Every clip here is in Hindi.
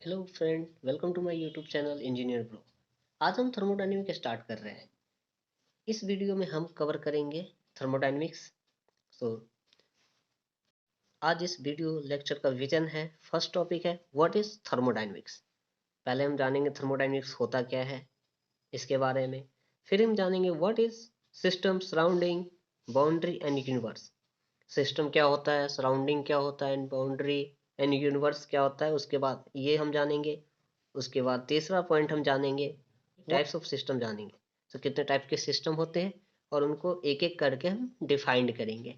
Hello friend, welcome to my YouTube channel engineer bro. आज हम थर्मोडायनेमिक स्टार्ट कर रहे हैं। इस वीडियो में हम कवर करेंगे थर्मोडायनेमिक्स। सो आज इस वीडियो लेक्चर का विजन है, फर्स्ट टॉपिक है व्हाट इज थर्मोडायनेमिक्स। पहले हम जानेंगे थर्मोडायनेमिक्स होता क्या है इसके बारे में। फिर हम जानेंगे what is system, surrounding, boundary and universe. System क्या होता है, सराउंडिंग क्या होता है, बाउंड्री एंड यूनिवर्स क्या होता है, उसके बाद ये हम जानेंगे। उसके बाद तीसरा पॉइंट हम जानेंगे टाइप्स ऑफ सिस्टम जानेंगे। तो कितने टाइप के सिस्टम होते हैं और उनको एक एक करके हम डिफाइंड करेंगे।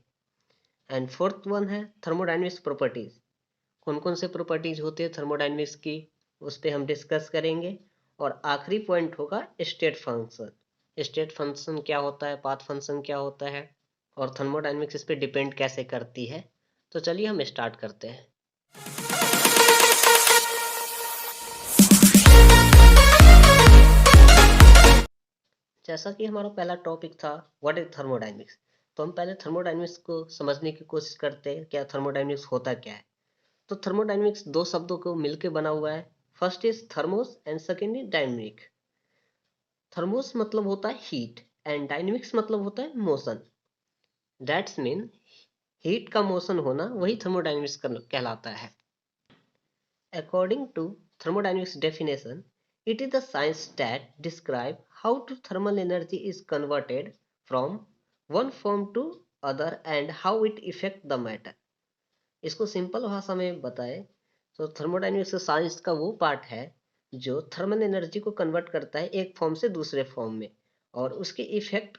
एंड फोर्थ वन है थर्मोडायनेमिक्स प्रॉपर्टीज। कौन कौन से प्रॉपर्टीज होते हैं थर्मोडायनेमिक्स की, उस पर हम डिस्कस करेंगे। और आखिरी पॉइंट होगा स्टेट फंक्शन। स्टेट फंक्शन क्या होता है, पाथ फंक्शन क्या होता है, और थर्मोडायनेमिक्स इस पे डिपेंड कैसे करती है। तो चलिए हम स्टार्ट करते हैं। जैसा कि हमारा पहला टॉपिक था व्हाट इज थर्मोडायनेमिक्स, तो हम पहले थर्मोडायनेमिक्स को समझने की कोशिश करते हैं क्या थर्मोडायनेमिक्स होता क्या है। तो थर्मोडायनेमिक्स दो शब्दों को मिलकर बना हुआ है। First is thermos and second is dynamic. Thermos मतलब होता है हीट एंड डायनेमिक्स मतलब होता है मोशन। दैट्स मीन हीट का मोशन होना वही थर्मोडायनेमिक्स कहलाता है। According to thermodynamics definition, it is the science that describe how to thermal energy is converted from one form to other and how it affect the matter. इसको सिंपल भाषा में बताए तो थर्मोडायनेमिक्स साइंस का वो पार्ट है जो थर्मल एनर्जी को कन्वर्ट करता है एक फॉर्म से दूसरे फॉर्म में, और उसके इफेक्ट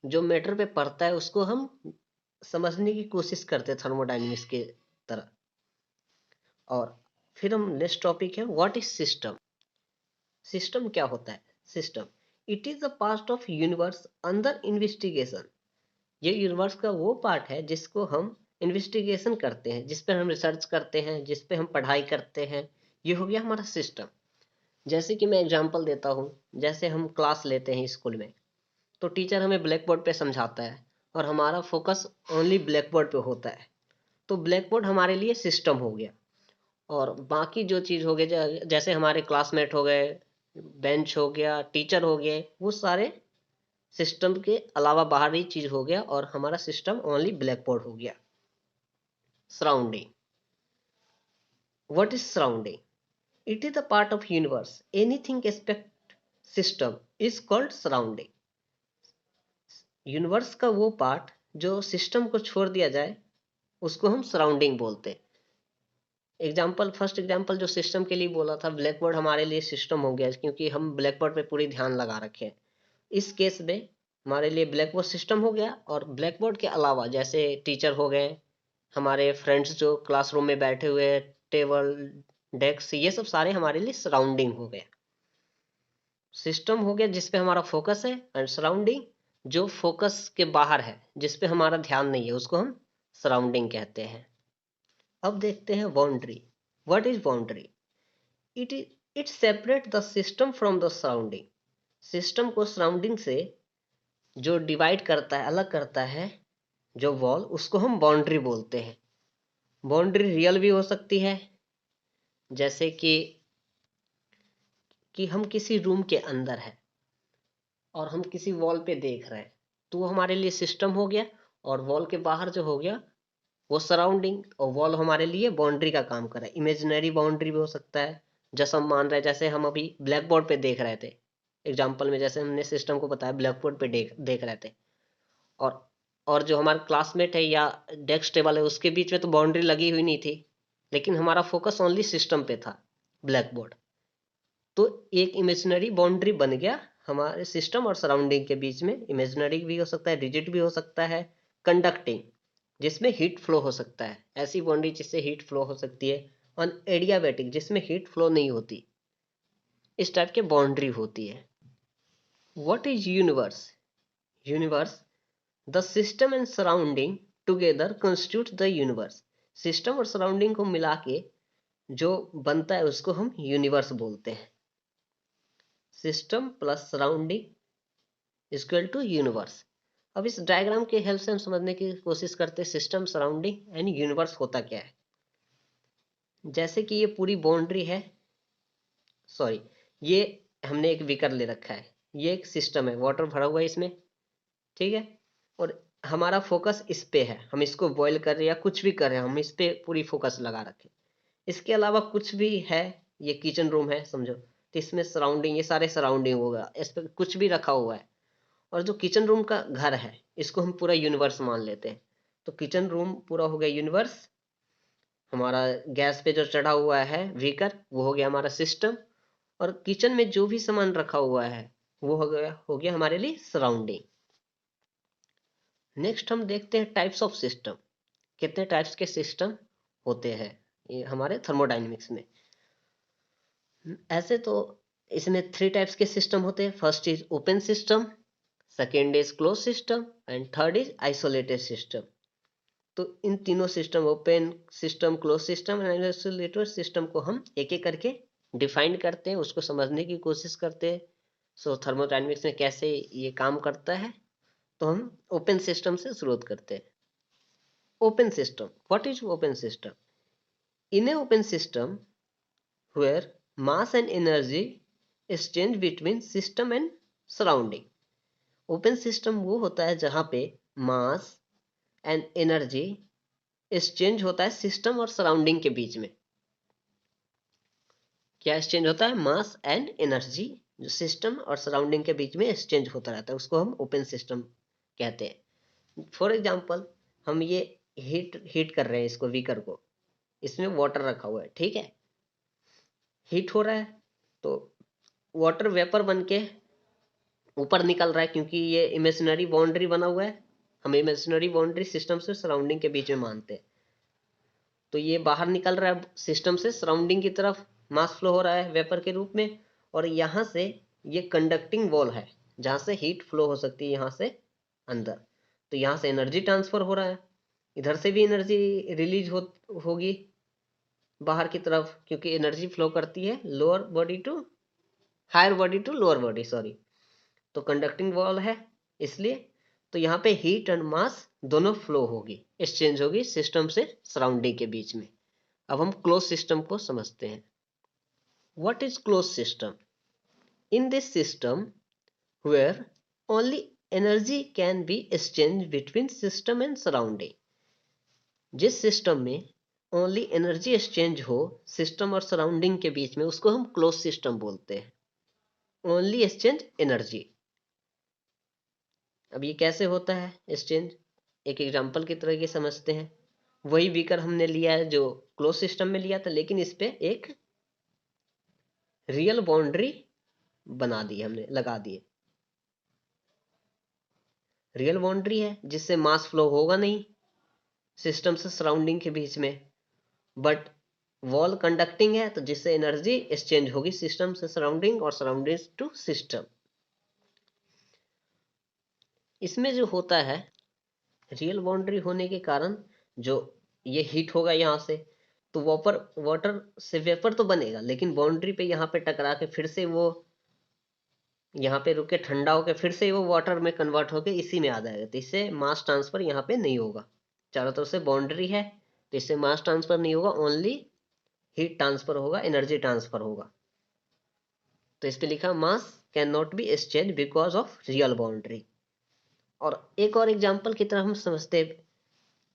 जो मैटर पे पड़ता है उसको हम समझने की कोशिश करते हैं थर्मोडायनेमिक्स के तरह। और फिर हम नेक्स्ट टॉपिक है व्हाट इज सिस्टम। सिस्टम क्या होता है? System it is a part of universe under investigation. ये यूनिवर्स का वो पार्ट है जिसको हम इन्वेस्टिगेशन करते हैं, जिस पर हम रिसर्च करते हैं, जिस पे हम पढ़ाई करते हैं। ये हो गया हमारा सिस्टम। जैसे कि मैं एग्जांपल देता हूँ, जैसे हम क्लास लेते हैं स्कूल में, तो टीचर हमें ब्लैक बोर्ड पे समझाता है और हमारा फोकस ओनली ब्लैक बोर्ड पे होता है। तो ब्लैक बोर्ड हमारे लिए सिस्टम हो गया। और बाकी जो चीज़ हो गए, जैसे हमारे क्लासमेट हो गए, बेंच हो गया, टीचर हो गए, वो सारे सिस्टम के अलावा बाहरी चीज हो गया और हमारा सिस्टम ओनली ब्लैक बोर्ड हो गया। Surrounding, what is surrounding? It is a part of universe, anything expect system is called surrounding. Universe का वो पार्ट जो सिस्टम को छोड़ दिया जाए उसको हम सराउंडिंग बोलते हैं। एग्जाम्पल, फर्स्ट एग्जाम्पल जो सिस्टम के लिए बोला था, ब्लैक बोर्ड हमारे लिए सिस्टम हो गया क्योंकि हम ब्लैक बोर्ड पे पूरी ध्यान लगा रखे हैं। इस केस में हमारे लिए ब्लैक बोर्ड सिस्टम हो गया, और ब्लैक बोर्ड के अलावा जैसे टीचर हो गए, हमारे फ्रेंड्स जो क्लासरूम में बैठे हुए, टेबल, डेस्क, ये सब सारे हमारे लिए सराउंडिंग हो गए। सिस्टम हो गया जिसपे हमारा फोकस है, एंड सराउंडिंग जो फोकस के बाहर है, जिसपे हमारा ध्यान नहीं है, उसको हम सराउंडिंग कहते हैं। अब देखते हैं boundary. What is boundary? It separate the system from the surrounding. System को सराउंडिंग से जो डिवाइड करता है, अलग करता है, जो वॉल, उसको हम बाउंड्री बोलते हैं। बाउंड्री रियल भी हो सकती है, जैसे कि हम किसी रूम के अंदर है और हम किसी वॉल पे देख रहे हैं, तो वो हमारे लिए सिस्टम हो गया। और वॉल के बाहर जो हो गया वो सराउंडिंग, और वॉल हमारे लिए बाउंड्री का काम कर रहा है। इमेजिनरी बाउंड्री भी हो सकता है, जैसा हम मान रहे हैं, जैसे हम अभी ब्लैक बोर्ड पे देख रहे थे एग्जाम्पल में, जैसे हमने सिस्टम को बताया ब्लैक बोर्ड पे देख रहे थे। और और जो हमारा क्लासमेट है या डेस्क टेबल है उसके बीच में तो बाउंड्री लगी हुई नहीं थी, लेकिन हमारा फोकस ओनली सिस्टम पे था, ब्लैक बोर्ड। तो एक इमेजिनरी बाउंड्री बन गया हमारे सिस्टम और सराउंडिंग के बीच में। इमेजिनरी भी हो सकता है, रिजिड भी हो सकता है, कंडक्टिंग जिसमें हीट फ्लो हो सकता है, ऐसी बाउंड्री जिससे हीट फ्लो हो सकती है, और एडियाबैटिक जिसमें हीट फ्लो नहीं होती। इस टाइप के बाउंड्री होती है। What is universe? Universe, the system and surrounding together constitute the universe. System और सराउंडिंग को मिला के जो बनता है उसको हम यूनिवर्स बोलते हैं। System plus surrounding equal to universe. अब इस डायग्राम के हेल्प से हम समझने की कोशिश करते हैं सिस्टम, सराउंडिंग एंड यूनिवर्स होता क्या है। जैसे कि ये पूरी बाउंड्री है, सॉरी, ये हमने एक बीकर ले रखा है, ये एक सिस्टम है, वाटर भरा हुआ है इसमें, ठीक है। और हमारा फोकस इस पे है, हम इसको बॉईल कर रहे हैं या कुछ भी कर रहे हैं, हम इस पे पूरी फोकस लगा रखे। इसके अलावा कुछ भी है, ये किचन रूम है समझो, तो इसमें सराउंडिंग, ये सारे सराउंडिंग होगा, इस पे कुछ भी रखा हुआ है। और जो किचन रूम का घर है, इसको हम पूरा यूनिवर्स मान लेते हैं। तो किचन रूम पूरा हो गया यूनिवर्स, हमारा गैस पे जो चढ़ा हुआ है व्हीकर, वो हो गया हमारा सिस्टम, और किचन में जो भी सामान रखा हुआ है वो हो गया हमारे लिए सराउंडिंग। नेक्स्ट हम देखते हैं टाइप्स ऑफ सिस्टम, कितने टाइप्स के सिस्टम होते हैं ये हमारे थर्मोडायनेमिक्स में। ऐसे तो इसमें 3 टाइप्स के सिस्टम होते हैं। First is open system, second is close system, and third is isolated system. तो इन तीनों system, open system, close system and isolated system को हम एक एक करके डिफाइन करते हैं, उसको समझने की कोशिश करते हैं। सो थर्मोडायनेमिक्स में कैसे ये काम करता है, तो हम ओपन सिस्टम से शुरुआत करते हैं। Open system, what is open system? In A open system where mass and energy exchange between system and surrounding. Open system वो होता है जहां पे मास एंड एनर्जी एक्सचेंज होता है सिस्टम और सराउंडिंग के बीच में। क्या एक्सचेंज होता है? मास एंड एनर्जी जो सिस्टम और सराउंडिंग के बीच में एक्सचेंज होता रहता है, उसको हम ओपन सिस्टम कहते हैं। फॉर एग्जाम्पल, हम ये हीट कर रहे हैं इसको, बीकर को, इसमें वाटर रखा हुआ है, ठीक है, हीट हो रहा है, तो वाटर वेपर बन के ऊपर निकल रहा है, क्योंकि ये इमेजिनरी बाउंड्री बना हुआ है, हम इमेजिनरी बाउंड्री सिस्टम से सराउंडिंग के बीच में मानते हैं। तो ये बाहर निकल रहा है सिस्टम से सराउंडिंग की तरफ, मास फ्लो हो रहा है वेपर के रूप में, और यहाँ से ये कंडक्टिंग वॉल है जहाँ से हीट फ्लो हो सकती है यहाँ से अंदर। तो यहाँ से एनर्जी ट्रांसफर हो रहा है, इधर से भी एनर्जी रिलीज होगी बाहर की तरफ, क्योंकि एनर्जी फ्लो करती है lower body to higher body to lower body, sorry. तो कंडक्टिंग वॉल है इसलिए, तो यहाँ पे हीट एंड मास दोनों फ्लो होगी, एक्सचेंज होगी सिस्टम से सराउंडिंग के बीच में। अब हम क्लोज सिस्टम को समझते हैं। What is close system? In this system where only energy can be exchange between system and surrounding. जिस सिस्टम में ओनली एनर्जी एक्सचेंज हो सिस्टम और सराउंडिंग के बीच में, उसको हम क्लोज सिस्टम बोलते हैं। Only exchange energy. अब ये कैसे होता है एक्सचेंज, एक एग्जांपल की तरह ये समझते हैं। वही बीकर हमने लिया है जो क्लोज सिस्टम में लिया था, लेकिन इस पे एक रियल बाउंड्री बना दी हमने, लगा दिए। रियल बाउंड्री है जिससे मास फ्लो होगा नहीं सिस्टम से सराउंडिंग के बीच में, बट वॉल कंडक्टिंग है, तो जिससे एनर्जी एक्सचेंज होगी सिस्टम से सराउंडिंग और सराउंडिंग टू सिस्टम। इसमें जो होता है, रियल बाउंड्री होने के कारण जो ये हीट होगा यहाँ से, तो वाटर से वेपर तो बनेगा, लेकिन बाउंड्री पे यहाँ पे टकरा के फिर से वो यहाँ पे रुके, ठंडा होकर फिर से वो वाटर में कन्वर्ट होके इसी में आ जाएगा, तो इससे मास ट्रांसफर यहाँ पे नहीं होगा। चारों तरफ से बाउंड्री है तो इससे मास ट्रांसफर नहीं होगा, ओनली हीट ट्रांसफर होगा, एनर्जी ट्रांसफर होगा। तो इस पे लिखा मास can not be exchange because of real boundary. और एक और एग्जाम्पल की तरह हम समझते हैं,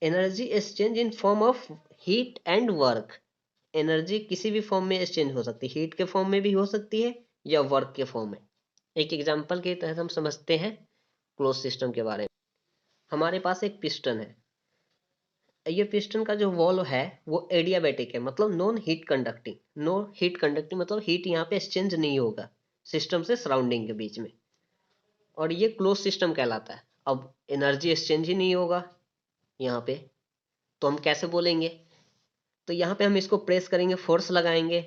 energy exchange in form of heat and work. Energy किसी भी फॉर्म में एक्सचेंज हो सकती है, हीट के फॉर्म में भी हो सकती है या वर्क के फॉर्म में। एक एग्जांपल के तहत हम समझते हैं क्लोज सिस्टम के बारे में। हमारे पास एक पिस्टन है, ये पिस्टन का जो वॉल्व है वो एडियाबैटिक है, मतलब non heat conducting. No heat conducting मतलब हीट यहाँ पे एक्सचेंज नहीं होगा सिस्टम से सराउंडिंग के बीच में, और ये क्लोज सिस्टम कहलाता है। अब एनर्जी एक्सचेंज ही नहीं होगा यहाँ पे, तो हम कैसे बोलेंगे? तो यहाँ पे हम इसको प्रेस करेंगे, फोर्स लगाएंगे,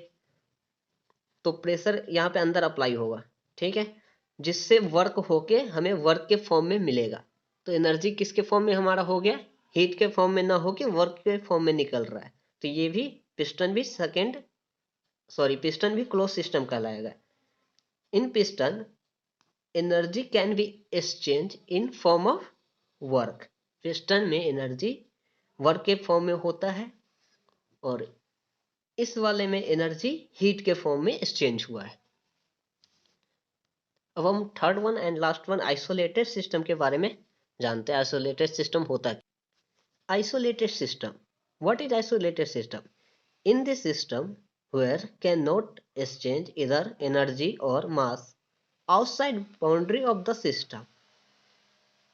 तो प्रेशर यहाँ पे अंदर अप्लाई होगा, ठीक है, जिससे वर्क होके हमें वर्क के फॉर्म में मिलेगा। तो एनर्जी किसके फॉर्म में हमारा हो गया? हीट के फॉर्म में ना होके वर्क के फॉर्म में निकल रहा है। तो ये भी पिस्टन भी क्लोज सिस्टम कहलाएगा। In piston energy can be exchange in form of work. Piston में एनर्जी वर्क के फॉर्म में होता है, और इस वाले में एनर्जी हीट के फॉर्म में एक्सचेंज हुआ है। अब हम third one and last one isolated system के बारे में जानते हैं। आइसोलेटेड सिस्टम होता है। Isolated system, what is isolated system? In this system where cannot exchange either energy or mass outside boundary of the system।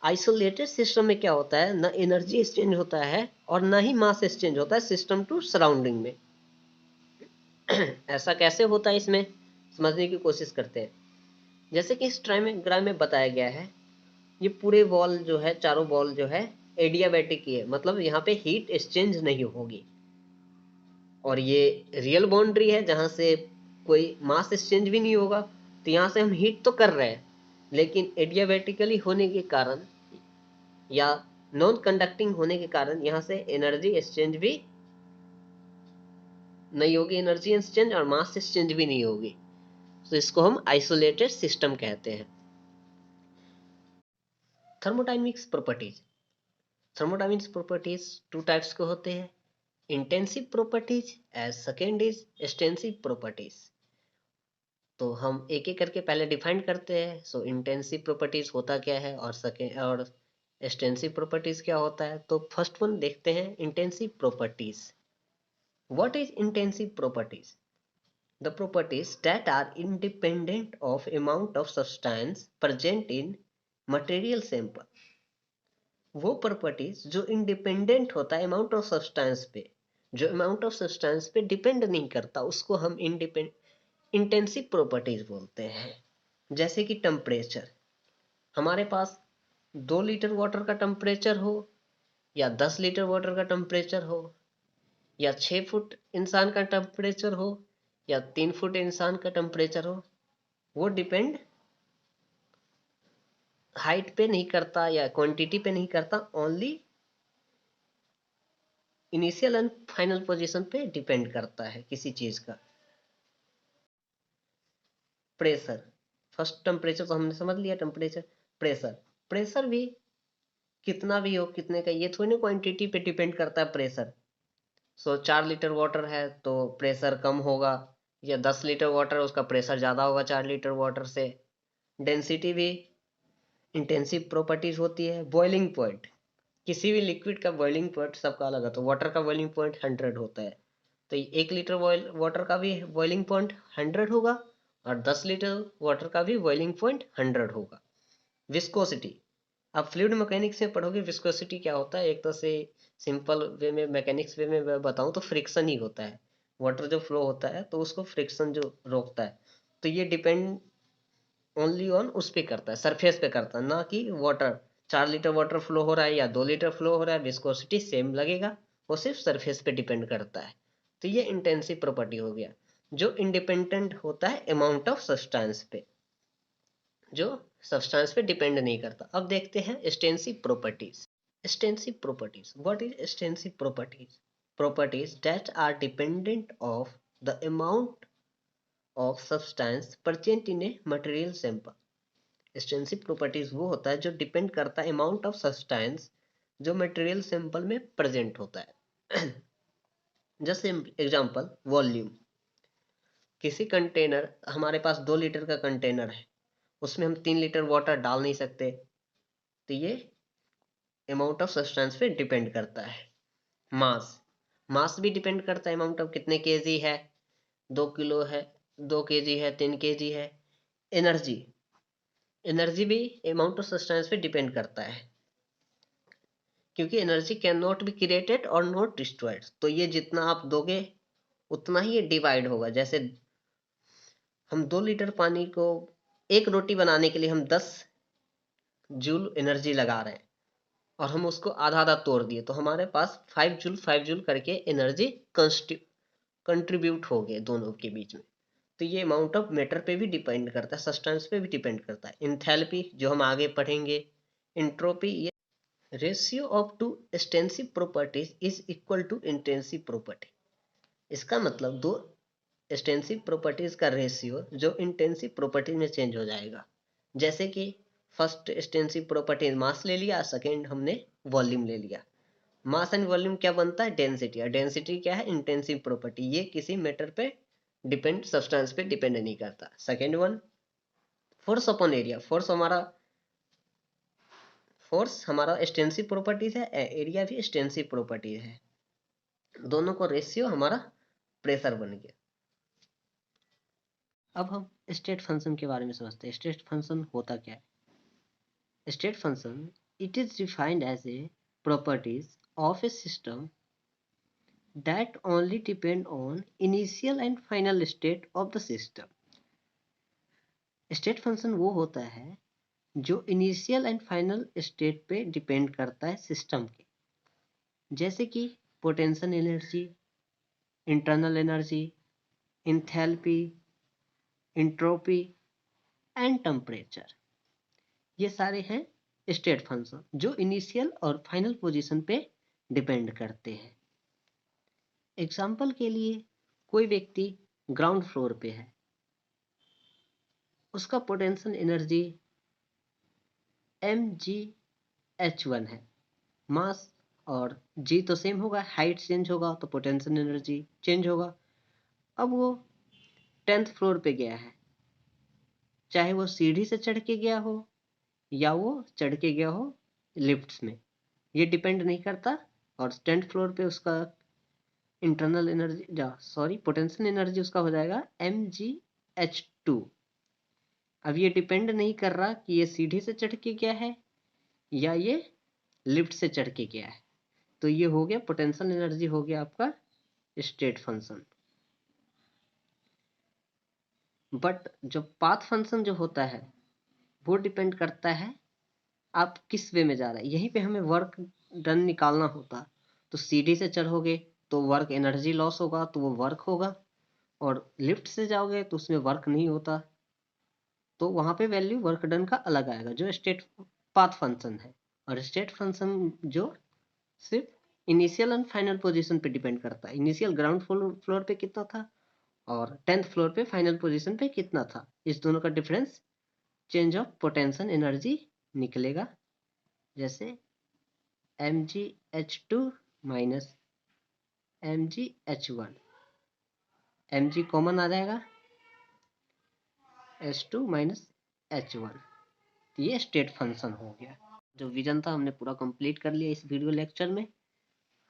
Isolated system में क्या होता है, ना एनर्जी एक्सचेंज होता है और ना ही मास एक्सचेंज होता है सिस्टम टू सराउंडिंग में। ऐसा कैसे होता है, इसमें समझने की कोशिश करते हैं। जैसे कि इस डायग्राम में बताया गया है, ये पूरे वॉल जो है, चारों वॉल जो है एडियाबैटिक की है, मतलब यहाँ पे हीट एक्सचेंज नहीं होगी। और ये रियल बाउंड्री है जहाँ से कोई मास एक्सचेंज भी नहीं होगा। तो यहाँ से हम हीट तो कर रहे हैं, लेकिन एडियाबैटिकली होने के कारण या नॉन कंडक्टिंग होने के कारण यहाँ से एनर्जी एक्सचेंज भी नहीं होगी, एनर्जी एक्सचेंज और मास एक्सचेंज भी नहीं होगी। तो इसको हम आइसोलेटेड सिस्टम कहते हैं। Thermodynamics properties, thermodynamics properties two types के होते हैं, intensive properties as second is extensive properties. तो हम एक एक करके पहले डिफाइन करते हैं। सो इंटेंसिव प्रॉपर्टीज होता क्या है और सेकेंड और एक्सटेंसिव प्रॉपर्टीज क्या होता है। तो फर्स्ट वन देखते हैं, intensive properties. What is intensive properties? The properties that are independent of amount of substance present in material sample। वो प्रॉपर्टीज जो इंडिपेंडेंट होता है अमाउंट ऑफ सब्सटेंस पे, जो अमाउंट ऑफ सब्सटेंस पे डिपेंड नहीं करता, उसको हम इंटेंसिव प्रॉपर्टीज बोलते हैं। जैसे कि टेम्परेचर, हमारे पास 2 लीटर वाटर का टेम्परेचर हो या 10 लीटर वाटर का टेम्परेचर हो या 6 फुट इंसान का टेम्परेचर हो या 3 फुट इंसान का टेम्परेचर हो, वो डिपेंड हाइट पे नहीं करता या क्वांटिटी पे नहीं करता, only initial and final position पे डिपेंड करता है किसी चीज का। प्रेशर, फर्स्ट टेम्परेचर तो हमने समझ लिया, टेम्परेचर। प्रेशर, प्रेशर भी कितना भी हो, कितने का, ये थोड़ी ना क्वांटिटी पे डिपेंड करता है प्रेशर। सो 4 लीटर वाटर है तो प्रेशर कम होगा, या 10 लीटर वाटर है उसका प्रेशर ज़्यादा होगा 4 लीटर वाटर से। डेंसिटी भी इंटेंसिव प्रॉपर्टीज होती है। बॉइलिंग पॉइंट, किसी भी लिक्विड का बॉइलिंग पॉइंट सबका अलग है। तो वाटर का बॉइलिंग पॉइंट 100 होता है, तो 1 लीटर वाटर का भी बॉइलिंग पॉइंट 100 होगा और 10 लीटर वाटर का भी बॉइलिंग पॉइंट 100 होगा। विस्कोसिटी, आप फ्लूइड मैकेनिक्स में पढ़ोगे विस्कोसिटी क्या होता है। एक तो से सिंपल वे में, मैकेनिक्स वे में मैं बताऊं तो फ्रिक्शन ही होता है। वाटर जो फ्लो होता है तो उसको फ्रिक्शन जो रोकता है, तो ये डिपेंड ओनली ऑन उस पे करता है, सरफेस पे करता है, ना कि वाटर। 4 लीटर वाटर फ्लो हो रहा है या 2 लीटर फ्लो हो रहा है, विस्कोसिटी सेम लगेगा, वो सिर्फ सरफेस पे डिपेंड करता है। तो ये इंटेंसिव प्रॉपर्टी हो गया, जो इंडिपेंडेंट होता है अमाउंट ऑफ सब्सटेंस पे, जो सब्सटेंस पे डिपेंड नहीं करता। अब देखते हैं extensive properties. Extensive properties, what is extensive properties? Properties that are dependent of the amount of substance present in a material sample. Extensive properties वो होता है जो डिपेंड करता है अमाउंट ऑफ सब्सटेंस जो मटेरियल सैंपल में प्रेजेंट होता है। जैसे एग्जांपल, वॉल्यूम। किसी कंटेनर, हमारे पास 2 लीटर का कंटेनर है, उसमें हम 3 लीटर वाटर डाल नहीं सकते, तो ये अमाउंट ऑफ सब्सटेंस पे डिपेंड करता है। मास, मास भी डिपेंड करता है अमाउंट ऑफ कितने केजी है, 2 किलो है, 2 केजी है, 3 केजी है। एनर्जी, एनर्जी भी अमाउंट ऑफ सब्सटेंस पे डिपेंड करता है, क्योंकि energy can not be created और नॉट डिस्ट्रॉयड। तो ये जितना आप दोगे उतना ही ये डिवाइड होगा। जैसे हम 2 लीटर पानी को, एक रोटी बनाने के लिए हम 10 जूल एनर्जी लगा रहे हैं और हम उसको आधा आधा तोड़ दिए, तो हमारे पास 5 जूल करके एनर्जी कंट्रीब्यूट हो गए दोनों के बीच में। तो ये अमाउंट ऑफ मैटर पे भी डिपेंड करता है, सब्सटेंस पे भी डिपेंड करता है। इंथैल्पी जो हम आगे पढ़ेंगे, इंट्रोपी, ये ratio of two extensive properties is equal to intensive property. इसका मतलब दो एक्सटेंसिव प्रॉपर्टीज का रेशियो जो इंटेंसिव प्रॉपर्टीज में चेंज हो जाएगा। जैसे कि फर्स्ट एक्सटेंसिव प्रॉपर्टी मास ले लिया, सेकेंड हमने वॉल्यूम ले लिया। मास एंड वॉल्यूम क्या बनता है, डेंसिटी, और डेंसिटी क्या है, इंटेंसिव प्रॉपर्टी। ये किसी मैटर पे डिपेंड, सब्सटेंस पे डिपेंड नहीं करता। Second one, force upon area. Force हमारा एक्सटेंसिव प्रॉपर्टीज है, एरिया भी एक्सटेंसिव प्रॉपर्टीज है, दोनों को रेशियो हमारा प्रेशर बन गया। अब हम स्टेट फंक्शन के बारे में समझते हैं। स्टेट फंक्शन होता क्या है। State function, it is defined as a properties of a system that only depend on initial and final state of the system. State function वो होता है जो इनिशियल एंड फाइनल स्टेट पे डिपेंड करता है सिस्टम के, जैसे कि potential energy, internal energy, enthalpy, entropy and temperature. ये सारे हैं स्टेट फंक्शन जो इनिशियल और फाइनल पोजीशन पे डिपेंड करते हैं। एग्जाम्पल के लिए, कोई व्यक्ति ग्राउंड फ्लोर पे है, उसका पोटेंशियल एनर्जी mgh1 है, मास और g तो सेम होगा, हाइट चेंज होगा तो पोटेंशियल एनर्जी चेंज होगा। अब वो 10th फ्लोर पे गया है, चाहे वो सीढ़ी से चढ़ के गया हो या वो चढ़ के गया हो लिफ्ट्स में, ये डिपेंड नहीं करता। और 10th फ्लोर पे उसका इंटरनल एनर्जी पोटेंशियल एनर्जी उसका हो जाएगा mgh2। अब ये डिपेंड नहीं कर रहा कि ये सीढ़ी से चढ़ के गया है या ये लिफ्ट से चढ़ के गया है, तो ये हो गया पोटेंशियल एनर्जी, हो गया आपका स्टेट फंक्शन। बट जो पाथ फंक्शन जो होता है वो डिपेंड करता है आप किस वे में जा रहे हैं, यहीं पे हमें वर्क डन निकालना होता। तो सीढ़ी से चढ़ोगे तो वर्क एनर्जी लॉस होगा, तो वो वर्क होगा, और लिफ्ट से जाओगे तो उसमें वर्क नहीं होता, तो वहां पे वैल्यू वर्क डन का अलग आएगा, जो स्टेट पाथ फंक्शन है। और स्टेट फंक्शन जो सिर्फ इनिशियल एंड फाइनल पोजीशन पे डिपेंड करता है, इनिशियल ग्राउंड फ्लोर पे कितना था और 10th फ्लोर पे फाइनल पोजीशन पे कितना था, इस दोनों का difference change of potential energy निकलेगा। जैसे mgh2 minus mgh1, mg common आ जाएगा, h2 माइनस h1, ये स्टेट फंक्शन हो गया। जो विजन था हमने पूरा कंप्लीट कर लिया इस वीडियो लेक्चर में।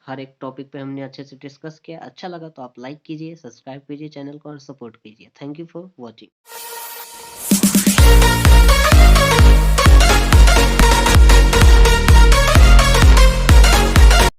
हर एक टॉपिक पे हमने अच्छे से डिस्कस किया। अच्छा लगा तो आप लाइक कीजिए, सब्सक्राइब कीजिए चैनल को और सपोर्ट कीजिए। Thank you for watching.